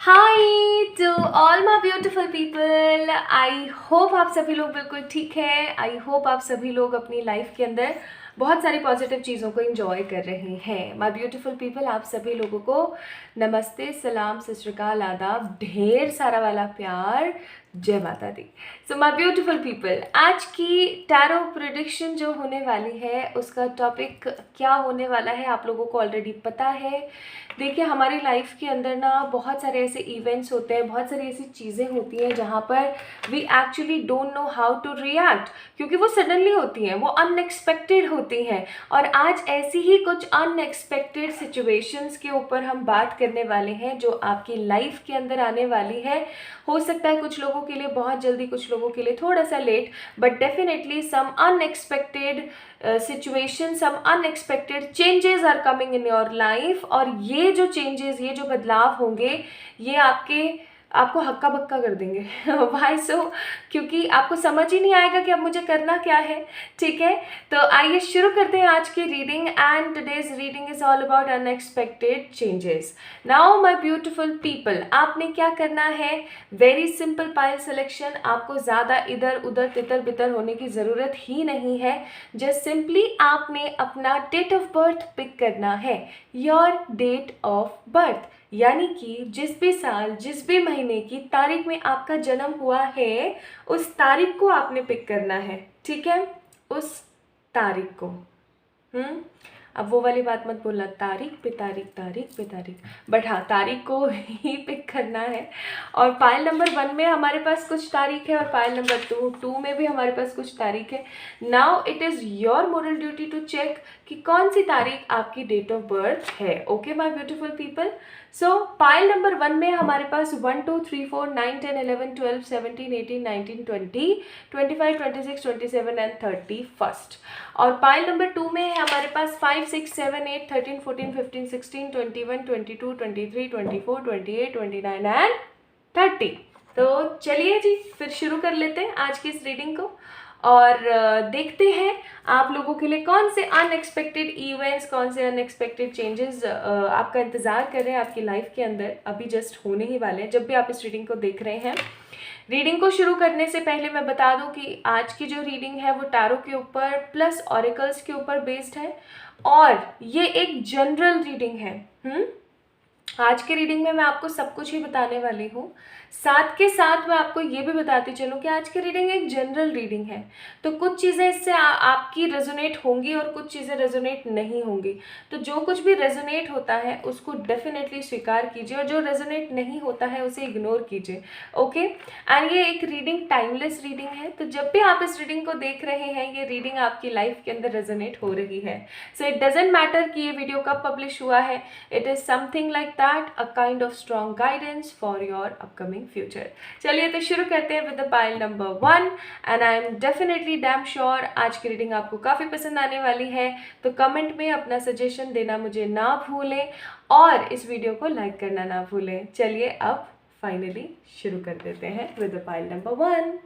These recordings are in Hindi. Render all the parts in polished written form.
Hi to all my beautiful people. I hope आप सभी लोग बिल्कुल ठीक है। आई होप आप सभी लोग अपनी लाइफ के अंदर बहुत सारी पॉजिटिव चीज़ों को एंजॉय कर रहे हैं। माय ब्यूटीफुल पीपल, आप सभी लोगों को नमस्ते, सलाम, सत श्री अकाल, आदाब, ढेर सारा वाला प्यार, जय माता दी। सो माय ब्यूटीफुल पीपल, आज की टैरो प्रेडिक्शन जो होने वाली है उसका टॉपिक क्या होने वाला है आप लोगों को ऑलरेडी पता है। देखिए, हमारी लाइफ के अंदर ना बहुत सारे ऐसे इवेंट्स होते हैं, बहुत सारी ऐसी चीज़ें होती हैं जहाँ पर we actually don't know how to react, क्योंकि वो सडनली होती हैं, वो अनएक्सपेक्टेड होती हैं। और आज ऐसी ही कुछ अनएक्सपेक्टेड सिचुएशंस के ऊपर हम बात करने वाले हैं जो आपकी लाइफ के अंदर आने वाली है। हो सकता है कुछ लोगों के लिए बहुत जल्दी, कुछ लोगों के लिए थोड़ा सा late, but definitely some unexpected situation, some unexpected changes are coming in your life. और ये जो चेंजेस, ये जो बदलाव होंगे, ये आपको हक्का बक्का कर देंगे। वाई सो? क्योंकि आपको समझ ही नहीं आएगा कि अब मुझे करना क्या है। ठीक है, तो आइए शुरू करते हैं आज की reading. And today's reading is all about unexpected changes. Now my beautiful people, आपने क्या करना है? Very simple pile selection. आपको ज़्यादा इधर उधर तितर बितर होने की ज़रूरत ही नहीं है। जस्ट सिंपली आपने अपना डेट ऑफ बर्थ पिक करना है। योर डेट ऑफ बर्थ, यानी कि जिस भी साल, जिस भी महीने की तारीख में आपका जन्म हुआ है, उस तारीख को आपने पिक करना है। ठीक है, उस तारीख को। अब वो वाली बात मत बोलना, तारीख पे तारीख, तारीख पे तारीख, बट हाँ, तारीख को ही पिक करना है। और पाइल नंबर 1 में हमारे पास कुछ तारीख है और पाइल नंबर 2 में भी हमारे पास कुछ तारीख है। Now it is your moral duty to check कि कौन सी तारीख आपकी डेट ऑफ बर्थ है। Okay my beautiful people, so pile number 1 में हमारे पास 1 2 3 4 9 10 11 12 17 18 19 20 25 26 27 एंड 31st। और पाइल नंबर 2 में है हमारे पास 5 6 7 8 13 14 15 16 21 22 23 24 28 29 एंड 30। तो चलिए जी, फिर शुरू कर लेते हैं आज की इस रीडिंग को और देखते हैं आप लोगों के लिए कौन से अनएक्सपेक्टेड इवेंट्स, कौन से अनएक्सपेक्टेड चेंजेस आपका इंतज़ार कर रहे हैं आपकी लाइफ के अंदर, अभी जस्ट होने ही वाले हैं जब भी आप इस रीडिंग को देख रहे हैं। रीडिंग को शुरू करने से पहले मैं बता दूं कि आज की जो रीडिंग है वो टैरो के ऊपर प्लस ऑरेकल्स के ऊपर बेस्ड है और ये एक जनरल रीडिंग है। आज की रीडिंग में मैं आपको सब कुछ ही बताने वाली हूँ। साथ के साथ मैं आपको ये भी बताती चलूँ कि आज की रीडिंग एक जनरल रीडिंग है, तो कुछ चीज़ें इससे आपकी रेजोनेट होंगी और कुछ चीज़ें रेजोनेट नहीं होंगी। तो जो कुछ भी रेजोनेट होता है उसको डेफिनेटली स्वीकार कीजिए और जो रेजोनेट नहीं होता है उसे इग्नोर कीजिए। ओके, एंड ये एक रीडिंग टाइमलेस रीडिंग है, तो जब भी आप इस रीडिंग को देख रहे हैं ये रीडिंग आपकी लाइफ के अंदर रेजोनेट हो रही है। सो इट डजेंट मैटर कि ये वीडियो कब पब्लिश हुआ है, it is something like that, a kind of strong guidance for your upcoming future. चलिए तो शुरू करते हैं with the pile number 1 and I am definitely damn sure आज की रीडिंग आपको काफ़ी पसंद आने वाली है। तो कमेंट में अपना सजेशन देना मुझे ना भूलें और इस वीडियो को लाइक करना ना भूलें। चलिए अब फाइनली शुरू कर देते हैं with the pile number 1।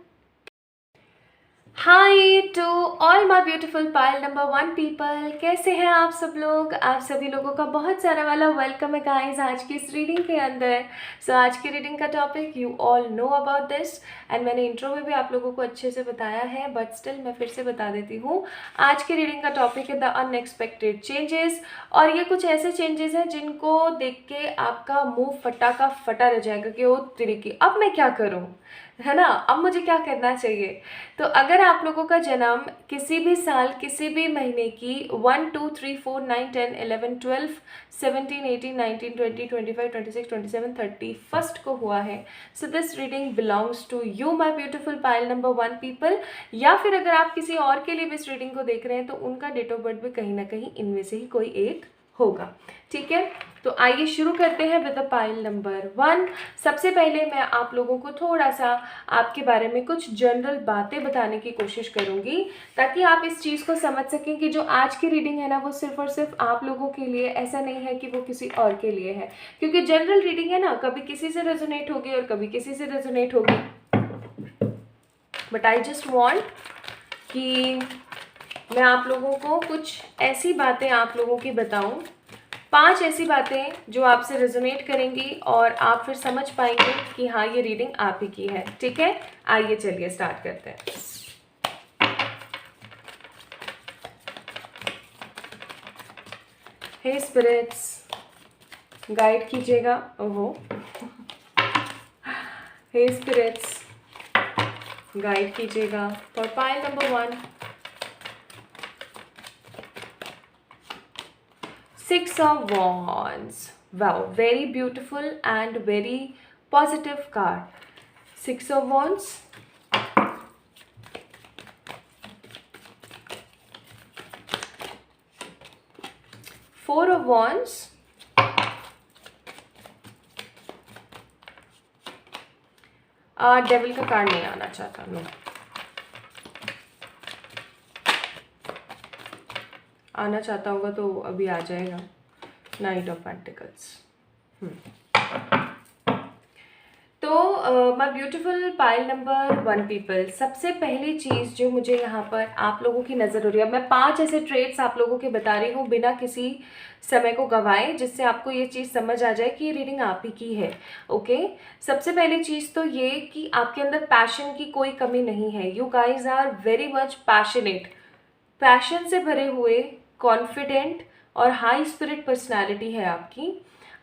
Hi to all my beautiful pile number 1 people, कैसे हैं आप सब लोग? आप सभी लोगों का बहुत सारा वाला वेलकम है गाइस आज की इस रीडिंग के अंदर। सो आज की रीडिंग का topic you all know about this and मैंने इंट्रो में भी आप लोगों को अच्छे से बताया है, बट स्टिल मैं फिर से बता देती हूँ। आज की रीडिंग का टॉपिक है द अनएक्सपेक्टेड चेंजेस और ये कुछ ऐसे चेंजेस हैं जिनको देख के आपका मुंह फटा का फटा रह जाएगा कि ओ तेरी की, अब मैं क्या करूँ, है ना, अब मुझे क्या करना चाहिए। तो अगर आप लोगों का जन्म किसी भी साल, किसी भी महीने की 1 2 3 4 9 10 11 12 17 18 19 20 25 26 27 31st को हुआ है, so this reading belongs to you my beautiful pile number 1 people. या फिर अगर आप किसी और के लिए भी इस रीडिंग को देख रहे हैं तो उनका डेट ऑफ बर्थ भी कहीं ना कहीं इनमें से ही कोई एक होगा। ठीक है, तो आइए शुरू करते हैं विद द पाइल नंबर 1। सबसे पहले मैं आप लोगों को थोड़ा सा आपके बारे में कुछ जनरल बातें बताने की कोशिश करूंगी ताकि आप इस चीज़ को समझ सकें कि जो आज की रीडिंग है ना वो सिर्फ और सिर्फ आप लोगों के लिए, ऐसा नहीं है कि वो किसी और के लिए है, क्योंकि जनरल रीडिंग है ना, कभी किसी से रेजोनेट होगी और कभी किसी से रेजोनेट होगी। बट आई जस्ट वॉन्ट कि मैं आप लोगों को कुछ ऐसी बातें आप लोगों की बताऊं 5 ऐसी बातें जो आपसे रेजोनेट करेंगी और आप फिर समझ पाएंगे कि हाँ ये रीडिंग आप ही की है। ठीक है, आइए चलिए स्टार्ट करते हैं। हे स्पिरिट्स, गाइड कीजिएगा। ओहो, हे स्पिरिट्स, गाइड कीजिएगा for pile number 1। 6 of Wands. Wow, very beautiful and very positive card. 6 of Wands. 4 of Wands. Devil का कार्ड नहीं आना चाहता मैं, आना चाहता होगा तो अभी आ जाएगा। Knight of pentacles. तो my beautiful pile number 1 people, सबसे पहली चीज़ जो मुझे यहाँ पर आप लोगों की नज़र हो रही है, मैं 5 ऐसे ट्रेड्स आप लोगों के बता रही हूँ बिना किसी समय को गंवाए, जिससे आपको ये चीज़ समझ आ जाए कि ये रीडिंग आप ही की है। ओके, सबसे पहली चीज़ तो ये कि आपके अंदर पैशन की कोई कमी नहीं है। You guys are very much passionate, passion से भरे हुए, कॉन्फिडेंट और हाई स्पिरिट पर्सनालिटी है आपकी।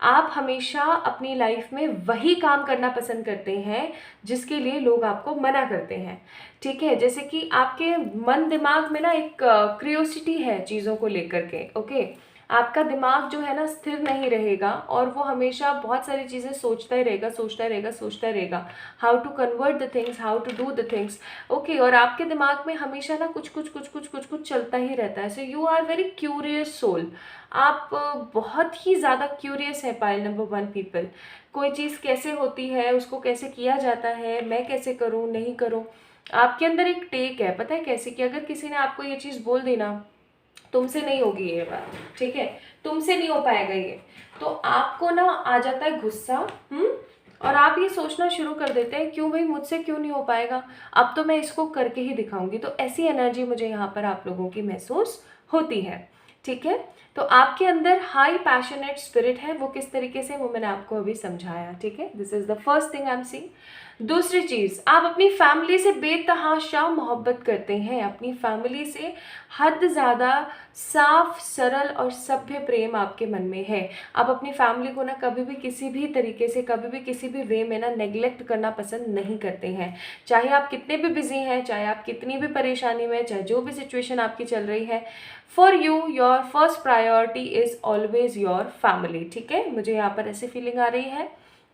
आप हमेशा अपनी लाइफ में वही काम करना पसंद करते हैं जिसके लिए लोग आपको मना करते हैं। ठीक है, जैसे कि आपके मन दिमाग में ना एक क्रियोसिटी है चीज़ों को लेकर के। ओके, आपका दिमाग जो है ना स्थिर नहीं रहेगा और वो हमेशा बहुत सारी चीज़ें सोचता ही रहेगा, how to convert the things, how to do the things. Okay, और आपके दिमाग में हमेशा ना कुछ चलता ही रहता है। So you are very curious soul, आप बहुत ही ज़्यादा क्यूरियस है पाइल नंबर 1 पीपल। कोई चीज़ कैसे होती है, उसको कैसे किया जाता है, मैं कैसे करूँ नहीं करूँ, आपके अंदर एक टेक है। पता है कैसे कि अगर किसी ने आपको ये चीज़ बोल दी ना, तुमसे नहीं होगी ये बात, ठीक है, तुमसे नहीं हो पाएगा ये, तो आपको ना आ जाता है गुस्सा। और आप ये सोचना शुरू कर देते हैं क्यों भाई, मुझसे क्यों नहीं हो पाएगा, अब तो मैं इसको करके ही दिखाऊंगी। तो ऐसी एनर्जी मुझे यहाँ पर आप लोगों की महसूस होती है। ठीक है, तो आपके अंदर हाई पैशनेट स्पिरिट है, वो किस तरीके से वो मैंने आपको अभी समझाया। ठीक है, this is the first thing I am seeing. दूसरी चीज़, आप अपनी फैमिली से बेतहाशा मोहब्बत करते हैं, अपनी फैमिली से हद ज़्यादा साफ, सरल और सभ्य प्रेम आपके मन में है। आप अपनी फैमिली को ना कभी भी किसी भी तरीके से, कभी भी किसी भी वे में ना नेग्लेक्ट करना पसंद नहीं करते हैं। चाहे आप कितने भी बिजी हैं, चाहे आप कितनी भी परेशानी में, चाहे जो भी सिचुएशन आपकी चल रही है, for you your first priority is always your family. ठीक है, मुझे यहाँ पर ऐसी फीलिंग आ रही है।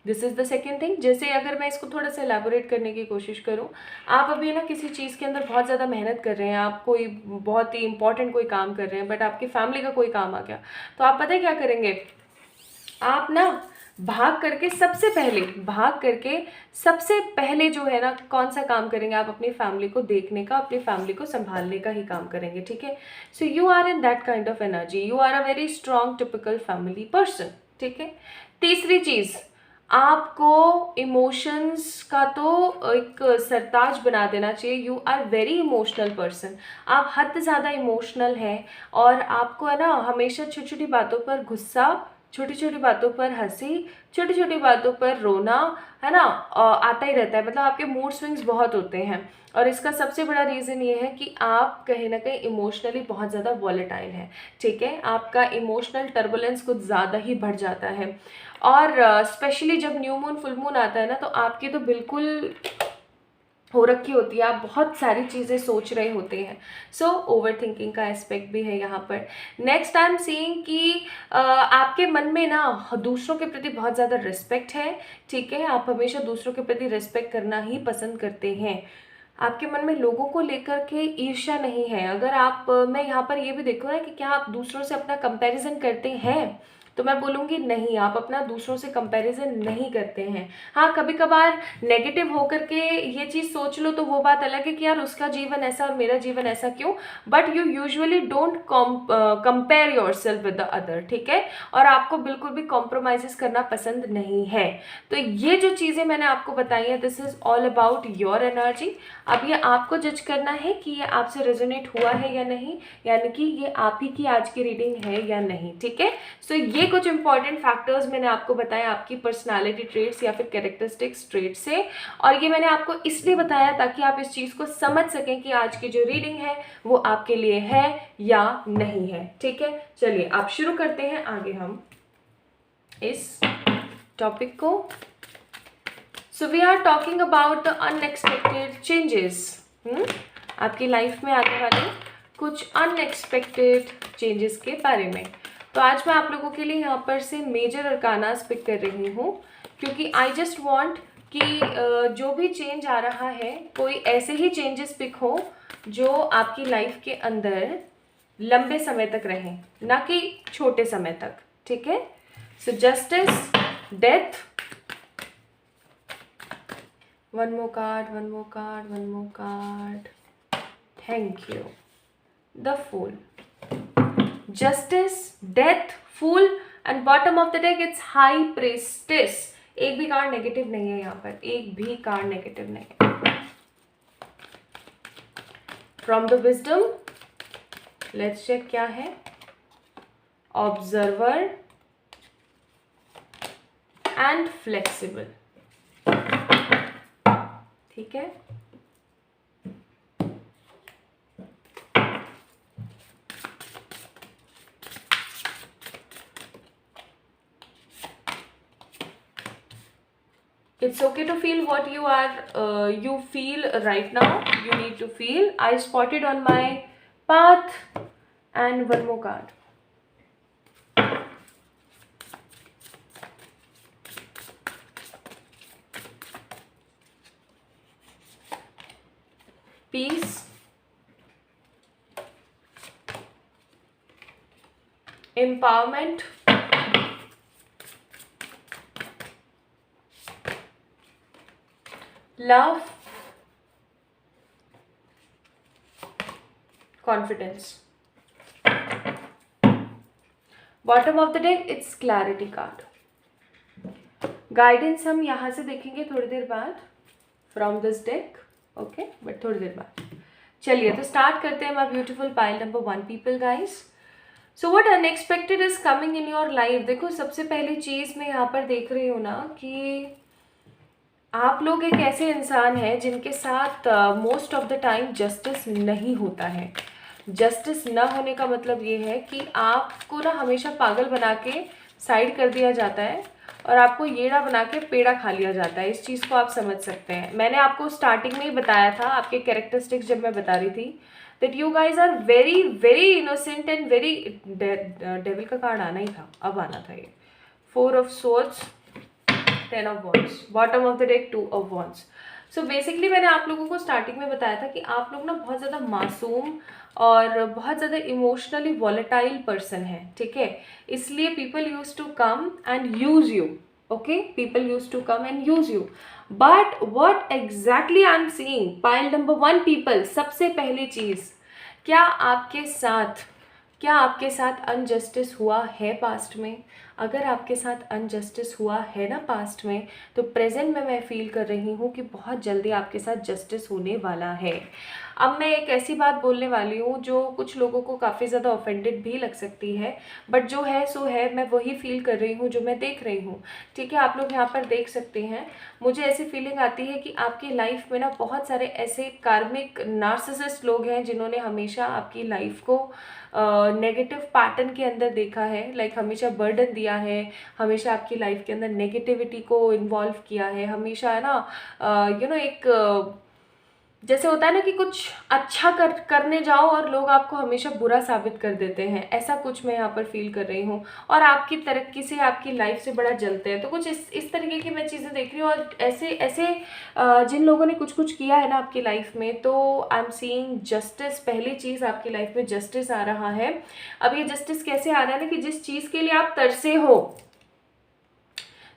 This is the second thing. जैसे अगर मैं इसको थोड़ा सा एलैबोरेट करने की कोशिश करूँ, आप अभी ना किसी चीज़ के अंदर बहुत ज़्यादा मेहनत कर रहे हैं, आप कोई बहुत ही इंपॉर्टेंट कोई काम कर रहे हैं, बट आपकी फैमिली का कोई काम आ गया, तो आप पता है क्या करेंगे, आप ना भाग करके सबसे पहले जो है ना कौन सा काम करेंगे, आप अपनी फैमिली को देखने का, अपनी फैमिली को संभालने का ही काम करेंगे। ठीक है, so you are in that kind of energy, you are a very strong typical family person. ठीक है, तीसरी चीज़, आपको इमोशंस का तो एक सरताज बना देना चाहिए। You are very emotional person, आप हद ज़्यादा इमोशनल हैं और आपको है ना हमेशा छोटी छोटी बातों पर गुस्सा, छोटी छोटी बातों पर हंसी, छोटी छोटी बातों पर रोना, है ना, आता ही रहता है। मतलब आपके मूड स्विंग्स बहुत होते हैं और इसका सबसे बड़ा रीज़न ये है कि आप कहीं ना कहीं इमोशनली बहुत ज़्यादा वॉलेटाइल हैं। ठीक है, आपका इमोशनल टर्बुलेंस कुछ ज़्यादा ही बढ़ जाता है और स्पेशली जब न्यू मून फुल मून आता है ना, तो आपकी तो बिल्कुल हो रखी होती है, आप बहुत सारी चीज़ें सोच रहे होते हैं। सो ओवर थिंकिंग का एस्पेक्ट भी है यहाँ पर। नेक्स्ट आई एम सीइंग कि आपके मन में ना दूसरों के प्रति बहुत ज़्यादा रिस्पेक्ट है। ठीक है, आप हमेशा दूसरों के प्रति रिस्पेक्ट करना ही पसंद करते हैं। आपके मन में लोगों को लेकर के ईर्ष्या नहीं है। अगर आप मैं यहाँ पर ये भी देखूँ ना कि क्या आप दूसरों से अपना कंपैरिजन करते हैं, तो मैं बोलूँगी नहीं, आप अपना दूसरों से कंपैरिजन नहीं करते हैं। हाँ, कभी कभार नेगेटिव होकर के ये चीज़ सोच लो तो वो बात अलग है कि यार उसका जीवन ऐसा और मेरा जीवन ऐसा क्यों, but you usually don't compare your self with the other. ठीक है, और आपको बिल्कुल भी कॉम्प्रोमाइज़ करना पसंद नहीं है। तो ये जो चीज़ें मैंने आपको बताई है, this is all about your energy. अब ये आपको जज करना है कि ये आपसे रेजोनेट हुआ है या नहीं, यानी कि ये आप ही की आज की रीडिंग है या नहीं। ठीक है, सो ये कुछ इंपॉर्टेंट फैक्टर्स मैंने आपको बताया आपकी पर्सनालिटी ट्रेट्स या फिर कैरेक्टरिस्टिक्स ट्रेट से, और ये मैंने आपको इसलिए बताया ताकि आप इस चीज़ को समझ सकें कि आज की जो रीडिंग है वो आपके लिए है या नहीं है। ठीक है, चलिए आप शुरू करते हैं आगे हम इस टॉपिक को। So we are talking about the unexpected changes. आपकी लाइफ में आने वाले कुछ अनएक्सपेक्टेड चेंजेस के बारे में। तो आज मैं आप लोगों के लिए यहाँ पर से मेजर अरकानास पिक कर रही हूँ, क्योंकि आई जस्ट वांट कि जो भी चेंज आ रहा है कोई ऐसे ही चेंजेस पिक हो जो आपकी लाइफ के अंदर लंबे समय तक रहें, ना कि छोटे समय तक। ठीक है, so justice, death, one more card, one more card, one more card. Thank you. The Fool. Justice, Death, Fool and bottom of the deck it's High Priestess. एक भी कार्ड नेगेटिव नहीं है यहाँ पर, एक भी कार्ड नेगेटिव नहीं है। From the Wisdom, let's check क्या है। Observer and Flexible. ठीक है, it's okay to feel what you feel right now. You need to feel. I spotted on my path. And one more card. Peace, empowerment, love, confidence. Bottom of the deck it's clarity card. Guidance हम यहाँ से देखेंगे थोड़ी देर बाद from this deck, okay, but थोड़ी देर बाद। चलिए तो स्टार्ट करते हैं my beautiful pile number 1 people guys. So what unexpected is coming in your life. देखो सबसे पहली चीज़ मैं यहाँ पर देख रही हूँ ना कि आप लोग एक ऐसे इंसान हैं जिनके साथ most of the time justice नहीं होता है। जस्टिस न होने का मतलब ये है कि आपको ना हमेशा पागल बना के साइड कर दिया जाता है और आपको येड़ा बना के पेड़ा खा लिया जाता है। इस चीज़ को आप समझ सकते हैं। मैंने आपको स्टार्टिंग में ही बताया था आपके कैरेक्टरिस्टिक्स जब मैं बता रही थी, that you guys are very very innocent and very, devil का कार्ड आना ही था, अब आना था ये। 4 of swords, 10 of wands, bottom of the deck 2 of wands. So basically मैंने आप लोगों को स्टार्टिंग में बताया था कि आप लोग ना बहुत ज़्यादा मासूम और बहुत ज़्यादा इमोशनली वॉलेटाइल पर्सन है। ठीक है, इसलिए people use to come and use you, okay, people use to come and use you, but what exactly I am seeing pile number 1 people, सबसे पहली चीज़, क्या आपके साथ अनजस्टिस हुआ है पास्ट में? अगर आपके साथ अनजस्टिस हुआ है ना पास्ट में, तो प्रेजेंट में मैं फील कर रही हूँ कि बहुत जल्दी आपके साथ जस्टिस होने वाला है। अब मैं एक ऐसी बात बोलने वाली हूँ जो कुछ लोगों को काफ़ी ज़्यादा ऑफेंडेड भी लग सकती है, बट जो है सो है, मैं वही फील कर रही हूँ जो मैं देख रही हूँ। ठीक है, आप लोग यहाँ पर देख सकते हैं, मुझे ऐसी फीलिंग आती है कि आपकी लाइफ में ना बहुत सारे ऐसे कार्मिक नार्सिसिस्ट लोग हैं जिन्होंने हमेशा आपकी लाइफ को नेगेटिव पैटर्न के अंदर देखा है, लाइक हमेशा बर्डन दिया है, हमेशा आपकी लाइफ के अंदर नेगेटिविटी को इन्वॉल्व किया है, हमेशा है ना एक जैसे होता है ना कि कुछ अच्छा करने जाओ और लोग आपको हमेशा बुरा साबित कर देते हैं, ऐसा कुछ मैं यहाँ पर फील कर रही हूँ। और आपकी तरक्की से, आपकी लाइफ से बड़ा जलते हैं, तो कुछ इस तरीके की मैं चीज़ें देख रही हूँ। और ऐसे जिन लोगों ने कुछ किया है ना आपकी लाइफ में, तो आई एम सीइंग जस्टिस। पहली चीज़ आपकी लाइफ में जस्टिस आ रहा है। अब ये जस्टिस कैसे आ रहा है ना कि जिस चीज़ के लिए आप तरसे हो,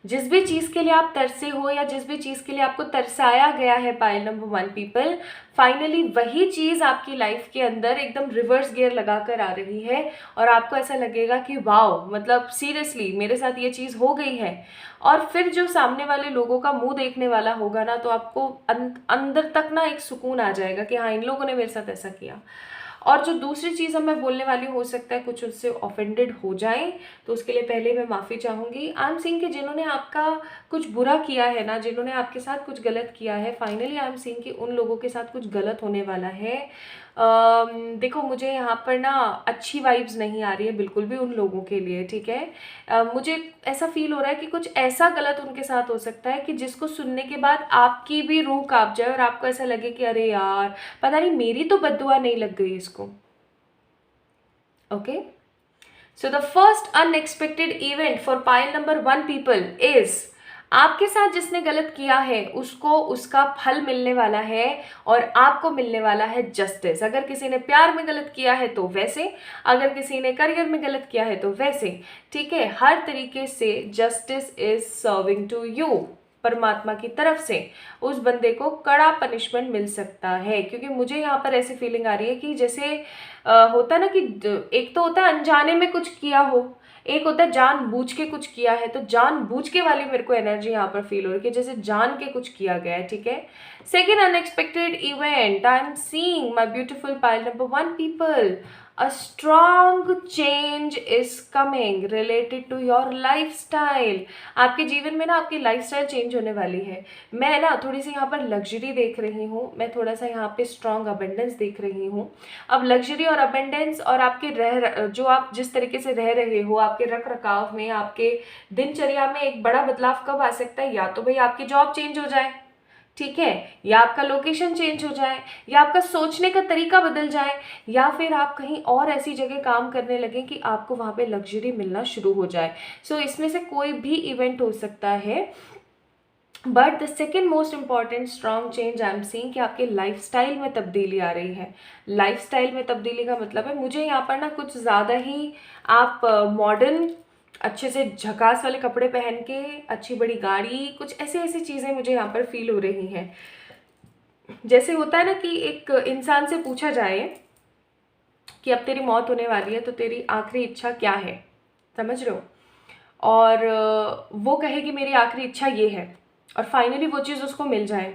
जिस भी चीज़ के लिए आप तरसे हो या जिस भी चीज़ के लिए आपको तरसाया गया है पाइल नंबर 1 पीपल, फाइनली वही चीज़ आपकी लाइफ के अंदर एकदम रिवर्स गियर लगा कर आ रही है और आपको ऐसा लगेगा कि वाओ, मतलब सीरियसली मेरे साथ ये चीज़ हो गई है। और फिर जो सामने वाले लोगों का मुंह देखने वाला होगा ना, तो आपको अंदर तक ना एक सुकून आ जाएगा कि हाँ, इन लोगों ने मेरे साथ ऐसा किया। और जो दूसरी चीज़ अब मैं बोलने वाली हूँ, हो सकता है कुछ उससे ऑफेंडेड हो जाए, तो उसके लिए पहले मैं माफ़ी चाहूँगी। आई एम सीइंग कि जिन्होंने आपका कुछ बुरा किया है ना, जिन्होंने आपके साथ कुछ गलत किया है, फाइनली आई एम सीइंग कि उन लोगों के साथ कुछ गलत होने वाला है। देखो, मुझे यहाँ पर ना अच्छी वाइब्स नहीं आ रही है बिल्कुल भी उन लोगों के लिए, ठीक है। मुझे ऐसा फील हो रहा है कि कुछ ऐसा गलत उनके साथ हो सकता है कि जिसको सुनने के बाद आपकी भी रूह कांप जाए और आपको ऐसा लगे कि अरे यार, पता नहीं मेरी तो बद्दुआ नहीं लग गई इसको। Okay, so the first unexpected event for pile number 1 people is, आपके साथ जिसने गलत किया है उसको उसका फल मिलने वाला है और आपको मिलने वाला है जस्टिस। अगर किसी ने प्यार में गलत किया है तो वैसे, अगर किसी ने करियर में गलत किया है तो वैसे, ठीक है। हर तरीके से justice is serving to you. परमात्मा की तरफ से उस बंदे को कड़ा पनिशमेंट मिल सकता है, क्योंकि मुझे यहाँ पर ऐसी फीलिंग आ रही है कि जैसे होता है ना कि एक तो होता है अनजाने में कुछ किया हो, एक होता है जानबूझ के कुछ किया है। तो जानबूझ के वाली मेरे को एनर्जी यहाँ पर फील हो रही है कि जैसे जान के कुछ किया गया है, ठीक है। Second unexpected event, I am seeing my beautiful pile number 1 people, a strong change is coming related to your lifestyle। आपके जीवन में ना आपकी लाइफस्टाइल चेंज होने वाली है। मैं ना थोड़ी सी यहाँ पर लग्जरी देख रही हूँ, मैं थोड़ा सा यहाँ पे स्ट्रॉन्ग अबेंडेंस देख रही हूँ। अब लग्जरी और अबेंडेंस और आपके जो आप जिस तरीके से रह रहे हो, आपके रख रखाव में, आपके दिनचर्या में एक बड़ा बदलाव कब आ सकता है? या तो भाई आपकी जॉब चेंज हो जाए, ठीक है, या आपका लोकेशन चेंज हो जाए, या आपका सोचने का तरीका बदल जाए, या फिर आप कहीं और ऐसी जगह काम करने लगे कि आपको वहाँ पे लग्जरी मिलना शुरू हो जाए। सो इसमें से कोई भी इवेंट हो सकता है। But the second most important strong change I am seeing कि आपके लाइफस्टाइल में तब्दीली आ रही है। लाइफस्टाइल में तब्दीली का मतलब है, मुझे यहाँ पर ना कुछ ज़्यादा ही आप मॉडर्न, अच्छे से झकास वाले कपड़े पहन के, अच्छी बड़ी गाड़ी, कुछ ऐसी ऐसी चीज़ें मुझे यहाँ पर फील हो रही हैं। जैसे होता है ना कि एक इंसान से पूछा जाए कि अब तेरी मौत होने वाली है तो तेरी आखिरी इच्छा क्या है, समझ रहे हो, और वो कहे कि मेरी आखिरी इच्छा ये है, और फाइनली वो चीज़ उसको मिल जाए,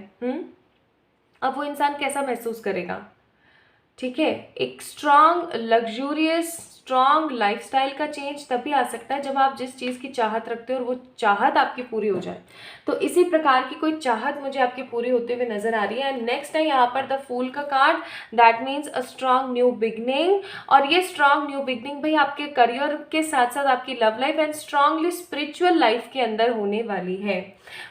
अब वो इंसान कैसा महसूस करेगा? ठीक है। एक स्ट्रॉन्ग लग्जूरियस स्ट्रॉन्ग लाइफस्टाइल का चेंज तभी आ सकता है जब आप जिस चीज़ की चाहत रखते हो और वो चाहत आपकी पूरी हो जाए। तो इसी प्रकार की कोई चाहत मुझे आपकी पूरी होते हुए नजर आ रही है। एंड नेक्स्ट है यहाँ पर द फूल का card, that means a strong new beginning. और ये स्ट्रॉन्ग न्यू बिगनिंग भाई आपके करियर के साथ साथ आपकी love life and strongly spiritual life के अंदर होने वाली है।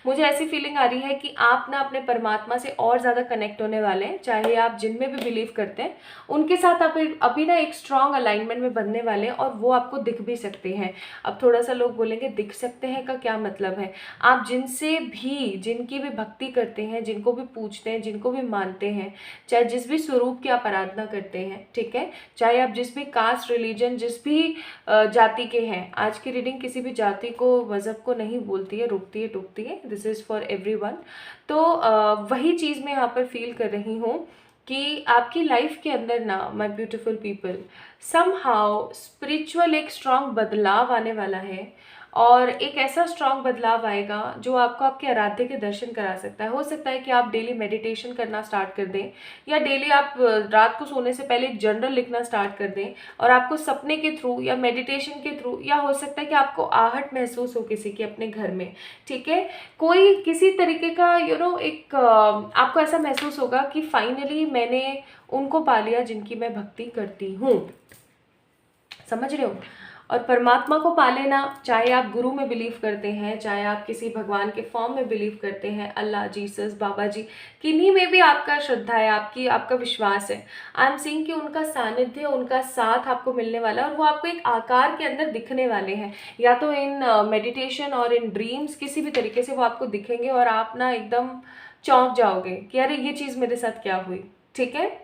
मुझे ऐसी फीलिंग आ रही है कि आप ना अपने परमात्मा से और ज़्यादा कनेक्ट होने वाले हैं, चाहे आप जिनमें भी बिलीव करते हैं उनके साथ आप अभी ना एक स्ट्रॉन्ग अलाइनमेंट में बनने वाले हैं, और वो आपको दिख भी सकते हैं। अब थोड़ा सा लोग बोलेंगे दिख सकते हैं का क्या मतलब है? आप जिनसे भी, जिनकी भी भक्ति करते हैं, जिनको भी पूछते हैं, जिनको भी मानते हैं, चाहे जिस भी स्वरूप की आप आराधना करते हैं, ठीक है, चाहे आप जिस भी कास्ट, रिलीजन, जिस भी जाति के हैं। आज की रीडिंग किसी भी जाति को, मज़हब को नहीं बोलती है, रोकती है, टोकती है, दिस इज़ फॉर एवरीवन। तो वही चीज़ मैं यहाँ पर फील कर रही हूँ कि आपकी लाइफ के अंदर ना, my beautiful people, somehow spiritual एक स्ट्रॉन्ग बदलाव आने वाला है। और एक ऐसा स्ट्रॉन्ग बदलाव आएगा जो आपको आपके आराध्य के दर्शन करा सकता है। हो सकता है कि आप डेली मेडिटेशन करना स्टार्ट कर दें, या डेली आप रात को सोने से पहले एक जर्नल लिखना स्टार्ट कर दें, और आपको सपने के थ्रू या मेडिटेशन के थ्रू, या हो सकता है कि आपको आहट महसूस हो किसी की अपने घर में, ठीक है, कोई किसी तरीके का एक आपको ऐसा महसूस होगा कि फाइनली मैंने उनको पा लिया जिनकी मैं भक्ति करती हूँ, समझ रहे हो। और परमात्मा को पा लेना, चाहे आप गुरु में बिलीव करते हैं, चाहे आप किसी भगवान के फॉर्म में बिलीव करते हैं, अल्लाह, जीसस, बाबा जी, किन्हीं में भी आपका श्रद्धा है, आपका विश्वास है, आई एम सीइंग कि उनका सानिध्य, उनका साथ आपको मिलने वाला है, और वो आपको एक आकार के अंदर दिखने वाले हैं, या तो इन मेडिटेशन और इन ड्रीम्स, किसी भी तरीके से वो आपको दिखेंगे, और आप ना एकदम चौंक जाओगे कि अरे ये चीज़ मेरे साथ क्या हुई, ठीक है।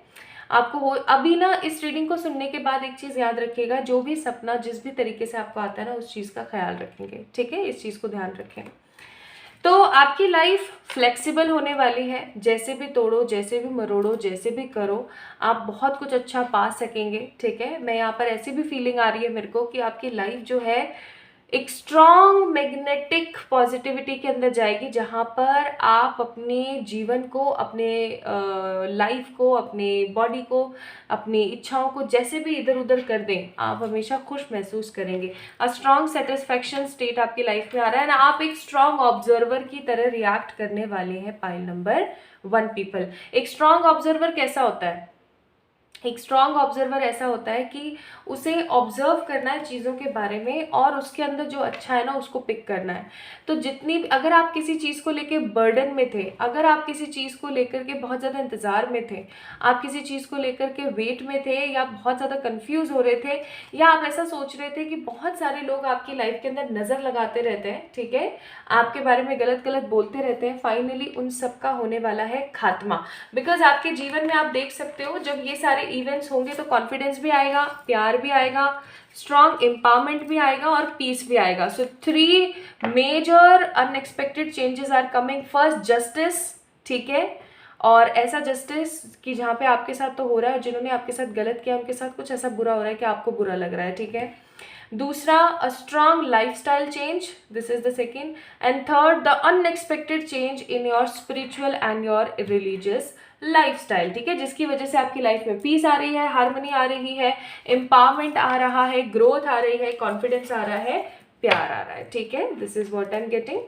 आपको हो अभी ना इस रीडिंग को सुनने के बाद एक चीज़ याद रखिएगा, जो भी सपना जिस भी तरीके से आपको आता है ना, उस चीज़ का ख्याल रखेंगे, ठीक है, इस चीज़ को ध्यान रखें। तो आपकी लाइफ फ्लेक्सिबल होने वाली है, जैसे भी तोड़ो, जैसे भी मरोड़ो, जैसे भी करो, आप बहुत कुछ अच्छा पा सकेंगे, ठीक है। मैं यहाँ पर ऐसी भी फीलिंग आ रही है मेरे को कि आपकी लाइफ जो है एक स्ट्रॉन्ग मैग्नेटिक पॉजिटिविटी के अंदर जाएगी, जहाँ पर आप अपने जीवन को, अपने लाइफ को, अपने बॉडी को, अपनी इच्छाओं को जैसे भी इधर उधर कर दें, आप हमेशा खुश महसूस करेंगे। अ स्ट्रॉन्ग सेटिस्फैक्शन स्टेट आपकी लाइफ में आ रहा है ना। आप एक स्ट्रॉन्ग ऑब्जर्वर की तरह रिएक्ट करने वाले हैं पाइल नंबर 1 पीपल। एक स्ट्रॉन्ग ऑब्जर्वर कैसा होता है? एक स्ट्रॉन्ग ऑब्जर्वर ऐसा होता है कि उसे ऑब्जर्व करना है चीज़ों के बारे में, और उसके अंदर जो अच्छा है ना उसको पिक करना है। तो जितनी, अगर आप किसी चीज़ को लेकर बर्डन में थे, अगर आप किसी चीज़ को लेकर के बहुत ज़्यादा इंतज़ार में थे, आप किसी चीज़ को लेकर के वेट में थे, या बहुत ज़्यादा कंफ्यूज हो रहे थे, या आप ऐसा सोच रहे थे कि बहुत सारे लोग आपकी लाइफ के अंदर नज़र लगाते रहते हैं, ठीक है, आपके बारे में गलत गलत बोलते रहते हैं, फाइनली उन सब का होने वाला है खात्मा। बिकॉज आपके जीवन में आप देख सकते हो, जब ये सारे इवेंट्स होंगे तो कॉन्फिडेंस भी आएगा, प्यार भी आएगा, स्ट्रॉन्ग एम्पावरमेंट भी आएगा और पीस भी आएगा। So 3 major unexpected changes are coming. First, justice, ठीक है, और ऐसा जस्टिस कि जहाँ पे आपके साथ तो हो रहा है, जिन्होंने आपके साथ गलत किया उनके साथ कुछ ऐसा बुरा हो रहा है कि आपको बुरा लग रहा है, ठीक है। दूसरा, a strong lifestyle change, this is the second. And third, the unexpected change in your spiritual and your religious lifestyle, ठीक है, जिसकी वजह से आपकी लाइफ में पीस आ रही है, हार्मनी आ रही है, एम्पावरमेंट आ रहा है, ग्रोथ आ रही है, कॉन्फिडेंस आ रहा है, प्यार आ रहा है, ठीक है। This is what I am getting.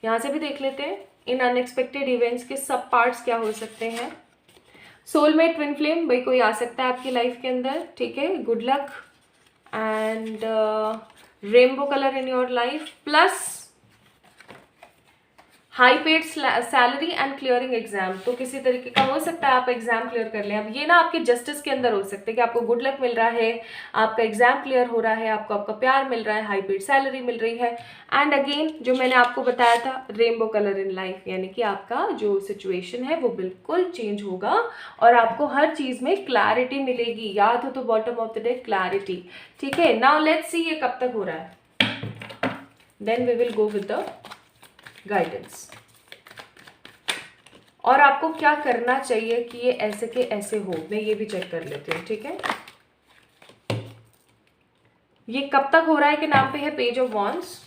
यहां से भी देख लेते हैं इन अनएक्सपेक्टेड इवेंट्स के सब पार्ट्स क्या हो सकते हैं। सोलमेट, ट्विन फ्लेम, भाई कोई आ सकता है आपकी लाइफ के अंदर, ठीक है, good luck and rainbow colour in your life, plus high paid salary and clearing exam. तो किसी तरीके का हो सकता है आप एग्जाम क्लियर कर लें। अब ये ना आपके जस्टिस के अंदर हो सकते हैं कि आपको गुड लक मिल रहा है, आपका एग्जाम क्लियर हो रहा है, आपको आपका प्यार मिल रहा है, हाई पेड सैलरी मिल रही है, एंड अगेन जो मैंने आपको बताया था, रेनबो कलर इन लाइफ, यानी कि आपका जो सिचुएशन है वो बिल्कुल चेंज होगा और आपको हर चीज में क्लैरिटी मिलेगी। याद हो तो bottom of the day clarity, ठीक है। नाउ लेट्स सी ये कब तक हो रहा है, then we will go with the guidance, और आपको क्या करना चाहिए कि ये ऐसे के ऐसे हो। मैं ये भी चेक कर लेती हूँ, ठीक है। ये कब तक हो रहा है के नाम पे है पेज ऑफ वॉन्ड्स,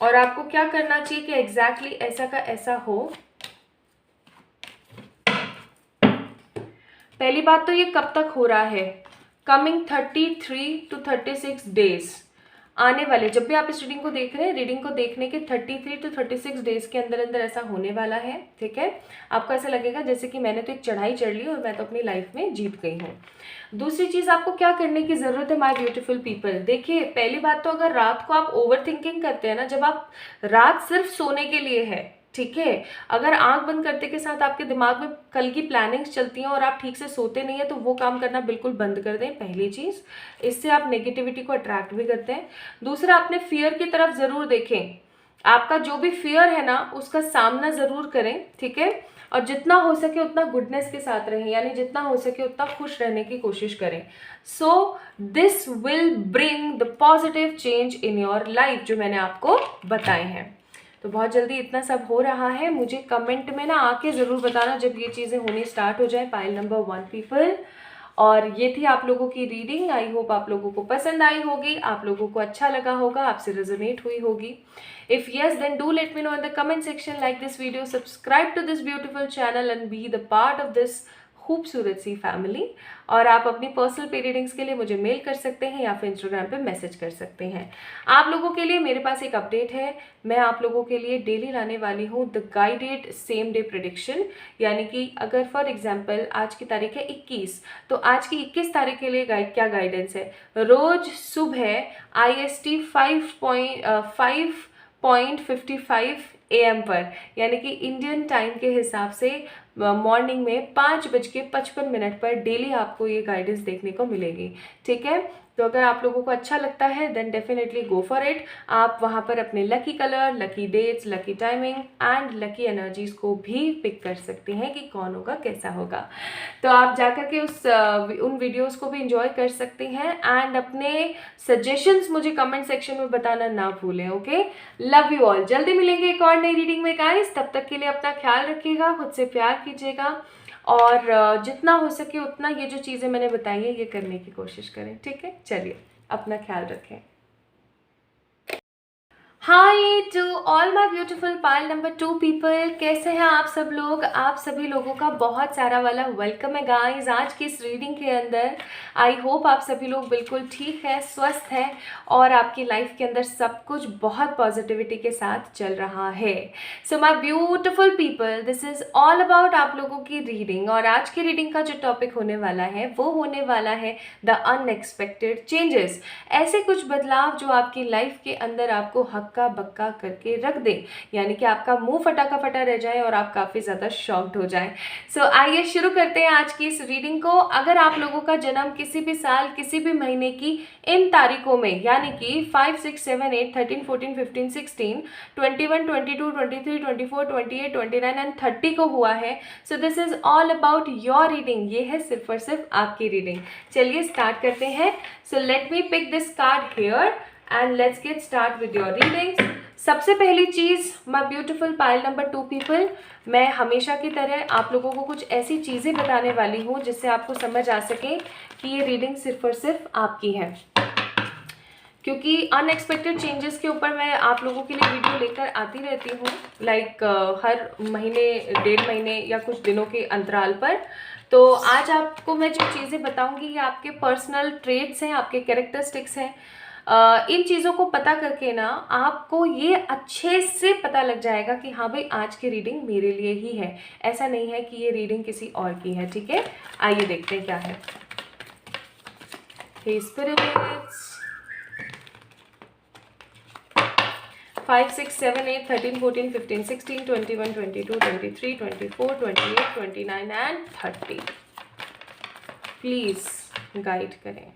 और आपको क्या करना चाहिए कि एग्जैक्टली ऐसा का ऐसा हो। पहली बात तो ये कब तक हो रहा है, कमिंग 33 to 36 डेज, आने वाले, जब भी आप इस रीडिंग को देख रहे हैं, रीडिंग को देखने के 33 to 36 डेज के अंदर अंदर ऐसा होने वाला है, ठीक है। आपको ऐसा लगेगा जैसे कि मैंने तो एक चढ़ाई चढ़ ली और मैं तो अपनी लाइफ में जीत गई हूँ। दूसरी चीज़ आपको क्या करने की ज़रूरत है माय ब्यूटीफुल पीपल, देखिए पहली बात तो अगर रात को आप ओवर थिंकिंग करते हैं ना, जब आप रात सिर्फ सोने के लिए है, ठीक है, अगर आंख बंद करते के साथ आपके दिमाग में कल की प्लानिंग्स चलती हैं और आप ठीक से सोते नहीं है, तो वो काम करना बिल्कुल बंद कर दें, पहली चीज़। इससे आप नेगेटिविटी को अट्रैक्ट भी करते हैं। दूसरा, अपने फियर की तरफ ज़रूर देखें, आपका जो भी फियर है ना उसका सामना ज़रूर करें, ठीक है, और जितना हो सके उतना गुडनेस के साथ रहें, यानी जितना हो सके उतना खुश रहने की कोशिश करें। So this will bring the positive change in your life, जो मैंने आपको बताए हैं। तो बहुत जल्दी इतना सब हो रहा है, मुझे कमेंट में ना आके ज़रूर बताना जब ये चीज़ें होनी स्टार्ट हो जाए, पाइल नंबर 1 पीपल। और ये थी आप लोगों की रीडिंग, आई होप आप लोगों को पसंद आई होगी, आप लोगों को अच्छा लगा होगा, आपसे रेजोनेट हुई होगी। If yes, then do let me know in the comment section, like this video, subscribe to this beautiful channel and be the part of this खूबसूरत सी फैमिली। और आप अपनी पर्सनल पे रीडिंग्स के लिए मुझे मेल कर सकते हैं या फिर इंस्टाग्राम पे मैसेज कर सकते हैं। आप लोगों के लिए मेरे पास एक अपडेट है, मैं आप लोगों के लिए डेली लाने वाली हूँ the guided same day prediction, यानी कि अगर फॉर एग्जांपल आज की तारीख है 21, तो आज की 21 तारीख के लिए क्या गाइडेंस है। रोज सुबह IST 5:55 AM पर, यानी कि इंडियन टाइम के हिसाब से मॉर्निंग में 5:55 पर डेली आपको ये गाइडेंस देखने को मिलेगी, ठीक है। तो अगर आप लोगों को अच्छा लगता है then definitely go for it. आप वहाँ पर अपने lucky colour, lucky dates, lucky timing and lucky energies को भी पिक कर सकते हैं कि कौन होगा, कैसा होगा। तो आप जाकर के उन वीडियोस को भी इंजॉय कर सकते हैं एंड अपने सजेशंस मुझे कमेंट सेक्शन में बताना ना भूलें। Okay, love you all. जल्दी मिलेंगे एक और नई रीडिंग में गाइस, तब तक के लिए अपना ख्याल रखिएगा, खुद से प्यार कीजिएगा और जितना हो सके उतना ये जो चीज़ें मैंने बताई है ये करने की कोशिश करें, ठीक है। चलिए, अपना ख्याल रखें। Hi to all my beautiful pile number 2 people, कैसे हैं आप सब लोग। आप सभी लोगों का बहुत सारा वाला वेलकम है गाइस आज की इस रीडिंग के अंदर। आई होप आप सभी लोग बिल्कुल ठीक है, स्वस्थ हैं और आपकी लाइफ के अंदर सब कुछ बहुत पॉजिटिविटी के साथ चल रहा है। So my beautiful people, this is all about आप लोगों की रीडिंग। और आज की रीडिंग का जो टॉपिक होने वाला है वो होने वाला है द अनएक्सपेक्टेड चेंजेस। ऐसे कुछ बदलाव जो आपकी लाइफ के अंदर आपको हक्का बक्का करके रख दे, यानी कि आपका मुंह फटा का फटा रह जाए और आप काफ़ी ज़्यादा शॉक्ड हो जाएं। सो आइए शुरू करते हैं आज की इस रीडिंग को। अगर आप लोगों का जन्म किसी भी साल किसी भी महीने की इन तारीखों में, यानी कि 5, 6, 7, 8, 13, 14, 15, 16, 21, 22, 23, 24, 28, 29 एंड 30 को हुआ है, so this is all about your reading. ये है सिर्फ और सिर्फ आपकी रीडिंग। चलिए स्टार्ट करते हैं। So let me pick this card here and let's get start with your readings. सबसे पहली चीज़ my beautiful pile number 2 people, मैं हमेशा की तरह आप लोगों को कुछ ऐसी चीज़ें बताने वाली हूँ जिससे आपको समझ आ सके कि ये रीडिंग सिर्फ और सिर्फ आपकी है। क्योंकि अनएक्सपेक्टेड चेंजेस के ऊपर मैं आप लोगों के लिए वीडियो लेकर आती रहती हूँ, लाइक हर महीने, 1.5 महीने या कुछ दिनों के अंतराल पर। तो आज आपको मैं जो चीज़ें बताऊंगी ये आपके पर्सनल ट्रेट्स हैं, आपके कैरेक्टरिस्टिक्स हैं। इन चीज़ों को पता करके ना आपको ये अच्छे से पता लग जाएगा कि हाँ भाई आज की रीडिंग मेरे लिए ही है, ऐसा नहीं है कि ये रीडिंग किसी और की है, ठीक है। आइए देखते हैं क्या है। हे स्पिरिट्स, 5, 6, 7, 8, 13, 14, 15, 16, 21, 22, 23, 24, 28, 29 एंड 30 प्लीज गाइड करें।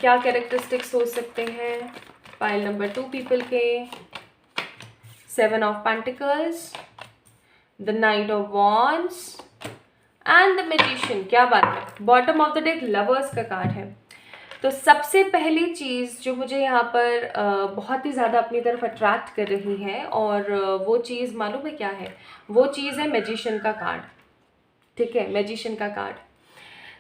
क्या कैरेक्टरिस्टिक्स हो सकते हैं पाइल नंबर 2 पीपल के। 7 of pentacles, the night of wands and the magician. क्या बात है, bottom of the deck lovers का कार्ड है। तो सबसे पहली चीज़ जो मुझे यहाँ पर बहुत ही ज़्यादा अपनी तरफ अट्रैक्ट कर रही है, और वो चीज़ मालूम है क्या है, वो चीज़ है मैजिशियन का कार्ड, ठीक है, मैजिशियन का कार्ड।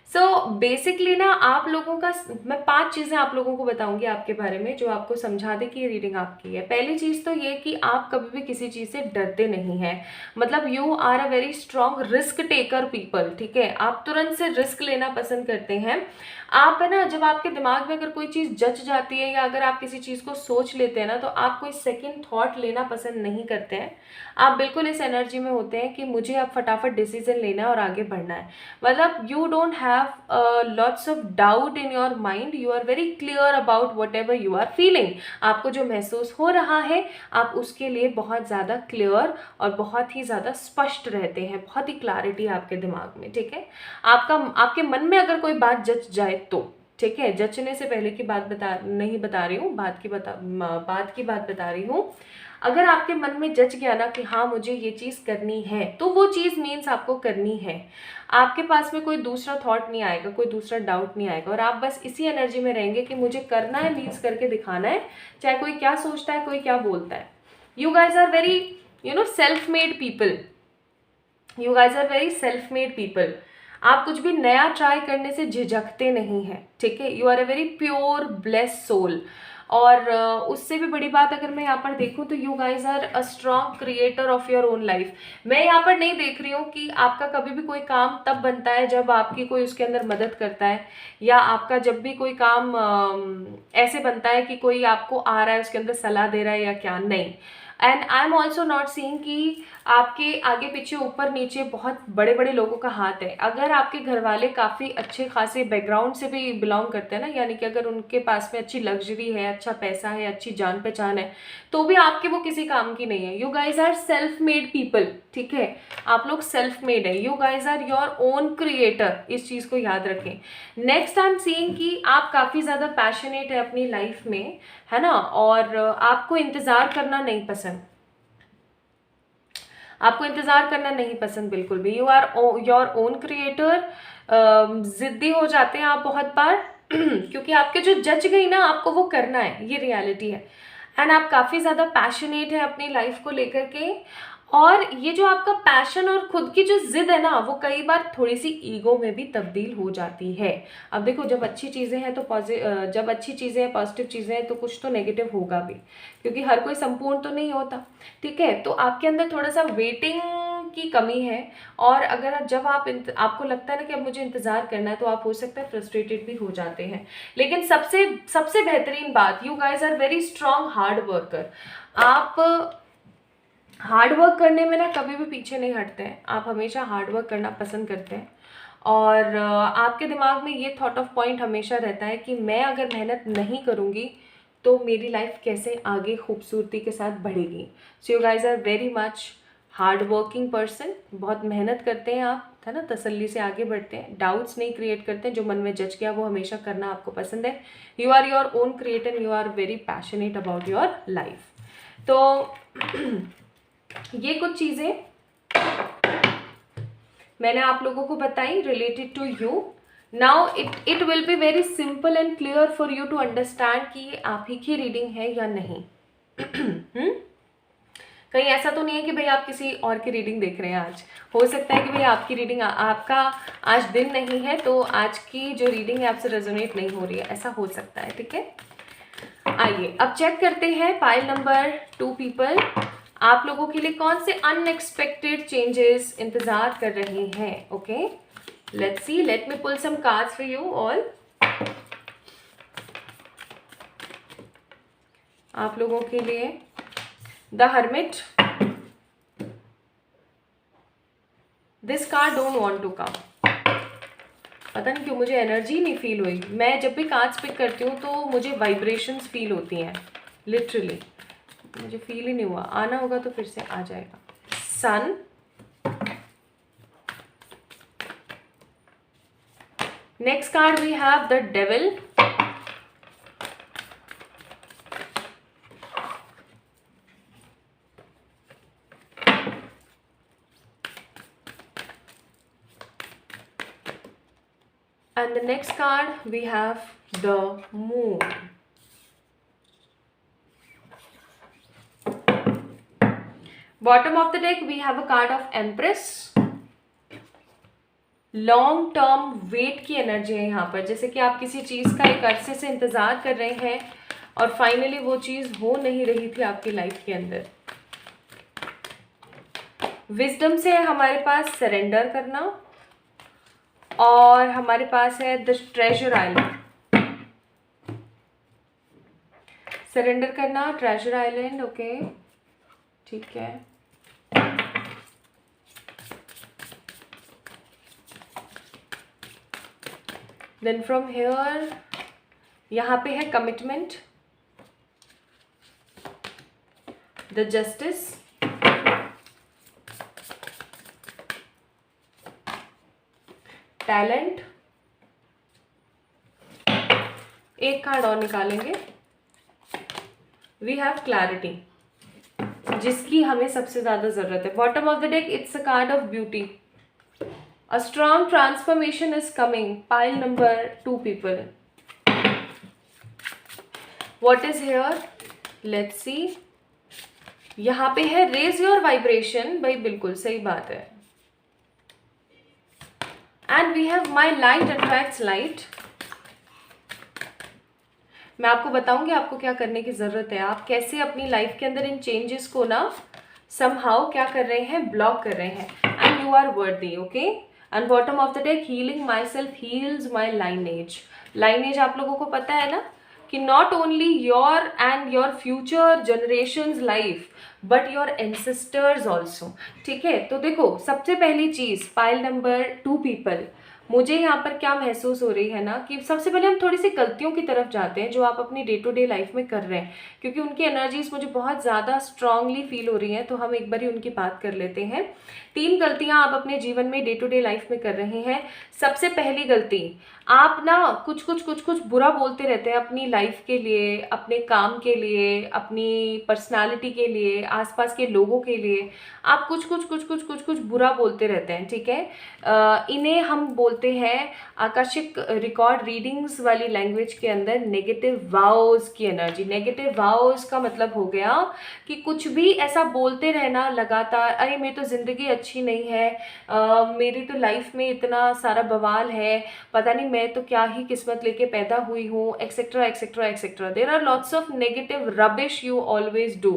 सो बेसिकली ना आप लोगों का, मैं 5 चीज़ें आप लोगों को बताऊंगी आपके बारे में जो आपको समझा दे कि ये रीडिंग आपकी है। पहली चीज़ तो ये कि आप कभी भी किसी चीज़ से डरते नहीं हैं, मतलब you are a very strong risk taker people, ठीक है। आप तुरंत से रिस्क लेना पसंद करते हैं। आप है ना, जब आपके दिमाग में अगर कोई चीज़ जच जाती है या अगर आप किसी चीज़ को सोच लेते हैं ना, तो आप कोई सेकेंड थॉट लेना पसंद नहीं करते हैं। आप बिल्कुल इस एनर्जी में होते हैं कि मुझे अब फटाफट डिसीजन लेना है और आगे बढ़ना है। मतलब you don't have lots of doubt in your mind, you are very clear about whatever you are feeling. आपको जो महसूस हो रहा है आप उसके लिए बहुत ज़्यादा क्लियर और बहुत ही ज़्यादा स्पष्ट रहते हैं, बहुत ही क्लैरिटी है आपके दिमाग में, ठीक है। आपके मन में अगर कोई बात जच जाए तो, ठीक है, जचने से पहले की बात नहीं बता रही हूँ, बात की बात बता रही हूँ। अगर आपके मन में जच गया ना कि हाँ मुझे ये चीज़ करनी है, तो वो चीज़ मीन्स आपको करनी है। आपके पास में कोई दूसरा थॉट नहीं आएगा, कोई दूसरा डाउट नहीं आएगा, और आप बस इसी एनर्जी में रहेंगे कि मुझे करना है, मीन्स करके दिखाना है, चाहे कोई क्या सोचता है, कोई क्या बोलता है। You guys are very self made people, you guys are very self made people. आप कुछ भी नया ट्राई करने से झिझकते नहीं हैं, ठीक है। You are a very pure blessed soul. और उससे भी बड़ी बात अगर मैं यहाँ पर देखूँ तो you guys are a strong creator of your own life. मैं यहाँ पर नहीं देख रही हूँ कि आपका कभी भी कोई काम तब बनता है जब आपकी कोई उसके अंदर मदद करता है, या आपका जब भी कोई काम ऐसे बनता है कि कोई आपको आ रहा है उसके अंदर सलाह दे रहा है या क्या, नहीं। And I am also not seeing कि आपके आगे पीछे ऊपर नीचे बहुत बड़े बड़े लोगों का हाथ है। अगर आपके घर वाले काफ़ी अच्छे खासे बैकग्राउंड से भी बिलोंग करते हैं ना, यानी कि अगर उनके पास में अच्छी लग्जरी है, अच्छा पैसा है, अच्छी जान पहचान है, तो भी आपके वो किसी काम की नहीं है। You guys are self made people, ठीक है। आप लोग सेल्फ मेड है, you guys are your own creator, इस चीज़ को याद रखें। नेक्स्ट आई एम सीइंग कि आप काफ़ी ज़्यादा पैशनेट है अपनी लाइफ में, है ना, और आपको इंतज़ार करना नहीं पसंद, आपको इंतज़ार करना नहीं पसंद बिल्कुल भी। You are your own creator. ज़िद्दी हो जाते हैं आप बहुत बार क्योंकि आपके जो जज गई ना आपको वो करना है, ये रियलिटी है। एंड आप काफ़ी ज़्यादा पैशनेट है अपनी लाइफ को लेकर के, और ये जो आपका पैशन और खुद की जो जिद है ना, वो कई बार थोड़ी सी ईगो में भी तब्दील हो जाती है। अब देखो, जब अच्छी चीज़ें हैं तो जब अच्छी चीज़ें हैं, पॉजिटिव चीज़ें हैं, तो कुछ तो नेगेटिव होगा भी, क्योंकि हर कोई संपूर्ण तो नहीं होता। ठीक है, तो आपके अंदर थोड़ा सा वेटिंग की कमी है। और अगर जब आपको लगता है ना कि अब मुझे इंतज़ार करना है, तो आप हो सकता है फ्रस्ट्रेटेड भी हो जाते हैं। लेकिन सबसे सबसे बेहतरीन बात, you guys are very strong hard worker. आप हार्ड वर्क करने में ना कभी भी पीछे नहीं हटते हैं, आप हमेशा हार्ड वर्क करना पसंद करते हैं। और आपके दिमाग में ये थॉट ऑफ पॉइंट हमेशा रहता है कि मैं अगर मेहनत नहीं करूँगी तो मेरी लाइफ कैसे आगे खूबसूरती के साथ बढ़ेगी। So you guys are very much hard working person, बहुत मेहनत करते हैं आप, है ना, तसल्ली से आगे बढ़ते हैं, डाउट्स नहीं क्रिएट करते हैं, जो मन में जज गया वो हमेशा करना आपको पसंद है। You are your own creator, you are very passionate about your life. तो ये कुछ चीज़ें मैंने आप लोगों को बताई related to you. Now it will be very simple and clear for you to understand कि ये आप ही की रीडिंग है या नहीं। कहीं ऐसा तो नहीं है कि भाई आप किसी और की रीडिंग देख रहे हैं आज। हो सकता है कि भाई आपकी रीडिंग आपका आज दिन नहीं है, तो आज की जो रीडिंग है आपसे रेजोनेट नहीं हो रही है, ऐसा हो सकता है। ठीक है, आइए अब चेक करते हैं पाइल नंबर 2 पीपल, आप लोगों के लिए कौन से अनएक्सपेक्टेड चेंजेस इंतजार कर रहे हैं। Okay, let's see, let me pull some cards for you all. आप लोगों के लिए the hermit, this card don't want to come. पता नहीं क्यों मुझे एनर्जी नहीं फील हुई। मैं जब भी कार्ड्स पिक करती हूँ तो मुझे वाइब्रेशंस फील होती हैं, लिटरली मुझे फील ही नहीं हुआ। आना होगा तो फिर से आ जाएगा। Sun, next card we have the devil, and the next card we have the moon. Bottom of the deck we have a card of Empress. Long term wait की एनर्जी है यहाँ पर, जैसे कि आप किसी चीज़ का एक अरसे से इंतज़ार कर रहे हैं और फाइनली वो चीज़ हो नहीं रही थी आपकी लाइफ के अंदर। विजडम से हमारे पास सरेंडर करना, और हमारे पास है द ट्रेजर आइलैंड। सरेंडर करना, ट्रेजर आइलैंड। ओके, ठीक है। देन फ्रॉम हेयर यहाँ पे है कमिटमेंट, द जस्टिस, टैलेंट। एक कार्ड और निकालेंगे, वी हैव क्लैरिटी, जिसकी हमें सबसे ज्यादा जरूरत है। Bottom of the deck it's a card of beauty, a strong transformation is coming. Pile number 2 people. What is here? Let's see. यहाँ पे है raise your vibration. भाई बिल्कुल सही बात है। And we have my light attracts light. मैं आपको बताऊंगी आपको क्या करने की जरूरत है, आप कैसे अपनी लाइफ के अंदर इन चेंजेस को ना somehow क्या कर रहे हैं, ब्लॉक कर रहे हैं। And you are worthy, okay? And bottom of the deck healing my self heels my lineage. Lineage आप लोगों को पता है ना कि not only your and your future generations life but your ancestors also. ठीक है, तो देखो सबसे पहली चीज पाइल नंबर 2 पीपल, मुझे यहाँ पर क्या महसूस हो रही है ना कि सबसे पहले हम थोड़ी सी गलतियों की तरफ जाते हैं जो आप अपनी डे टू डे लाइफ में कर रहे हैं, क्योंकि उनकी एनर्जीज मुझे बहुत ज़्यादा स्ट्रांगली फील हो रही हैं, तो हम एक बार ही उनकी बात कर लेते हैं। 3 गलतियां आप अपने जीवन में डे टू डे लाइफ में कर रहे हैं। सबसे पहली गलती, आप ना कुछ बुरा बोलते रहते हैं अपनी लाइफ के लिए, अपने काम के लिए, अपनी पर्सनालिटी के लिए, आसपास के लोगों के लिए। आप कुछ बुरा बोलते रहते हैं, ठीक है। इन्हें हम बोलते हैं आकर्षक रिकॉर्ड रीडिंग्स वाली लैंग्वेज के अंदर नेगेटिव वाउज की एनर्जी। नेगेटिव वाउज का मतलब हो गया कि कुछ भी ऐसा बोलते रहना लगातार, अरे मेरी तो ज़िंदगी अच्छी नहीं है, मेरी तो लाइफ में इतना सारा बवाल है, पता नहीं मैं तो क्या ही किस्मत लेके पैदा हुई हूँ, etcetera etcetera etcetera. There are lots of negative rubbish you always do.